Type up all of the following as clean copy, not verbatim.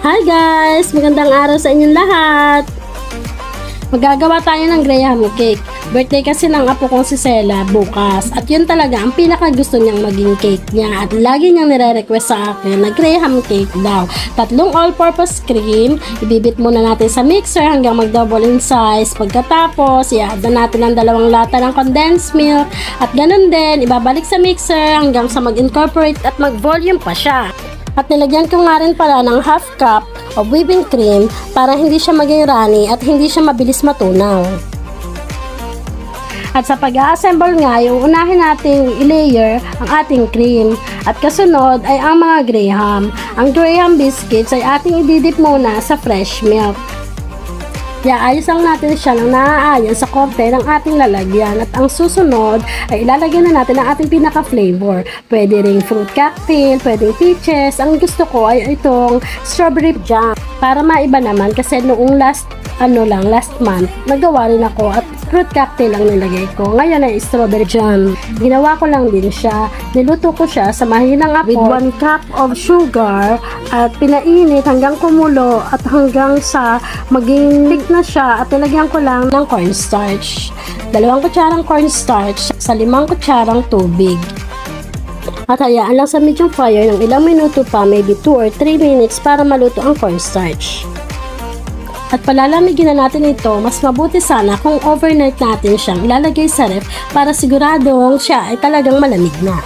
Hi guys! Magandang araw sa inyong lahat! Magagawa tayo ng graham cake. Birthday kasi ng apo kong si Sela bukas. At yun talaga ang pinaka gusto niyang maging cake niya. At lagi niyang nire-request sa akin na graham cake daw. 3 all-purpose cream. Ibibit muna natin sa mixer hanggang mag-double in size. Pagkatapos, i-add na natin ang 2 lata ng condensed milk. At ganun din, ibabalik sa mixer hanggang sa mag-incorporate at mag-volume pa siya. At nilagyan ko nga rin pala ng half cup of whipping cream para hindi siya maging runny at hindi siya mabilis matunaw. At sa pag-a-assemble nga, yung unahin nating i-layer ang ating cream. At kasunod ay ang mga graham. Ang graham biscuits ay ating ididip muna sa fresh milk. Iayos lang natin siya ng naaayon sa konti ng ating lalagyan. At ang susunod ay ilalagyan na natin ang ating pinaka-flavor. Pwede ring fruit cocktail, pwedeng peaches. Ang gusto ko ay itong strawberry jam. Para maiba naman kasi noong last month, nagawa rin ako at fruit cocktail ang nilagay ko. Ngayon ay strawberry jam. Ginawa ko lang din siya. Niluto ko siya sa mahinang apoy with 1 cup of sugar at pinainit hanggang kumulo at hanggang sa maging thick na siya at nilagyan ko lang ng cornstarch. 2 kutsarang cornstarch sa 5 kutsarang tubig. At hayaan lang sa medium fire ng ilang minuto pa, maybe 2 or 3 minutes para maluto ang cornstarch. At palalamigin na natin ito, mas mabuti sana kung overnight natin siyang ilalagay sa ref para siguradong siya ay talagang malamig na.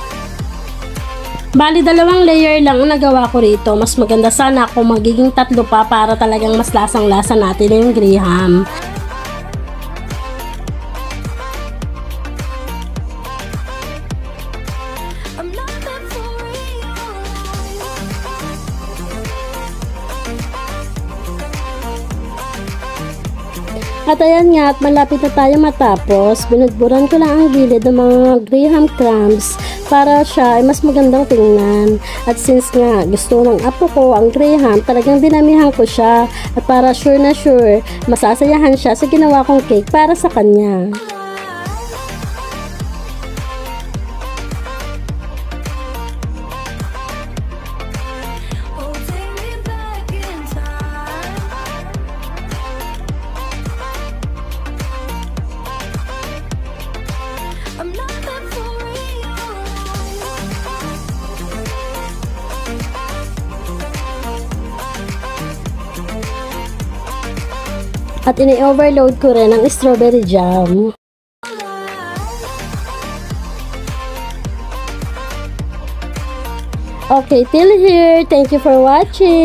Bali 2 layer lang ang nagawa ko rito, mas maganda sana kung magiging 3 pa para talagang mas lasang-lasa natin yung graham. At ayan nga, at malapit na tayo matapos, binudburan ko lang ang gilid ng mga graham crumbs para siya ay mas magandang tingnan. At since nga gusto ng apo ko ang graham, talagang dinamihan ko siya at para sure na sure, masasayahan siya sa ginawa kong cake para sa kanya. At ini-overload ko rin ang strawberry jam. Okay, till here. Thank you for watching.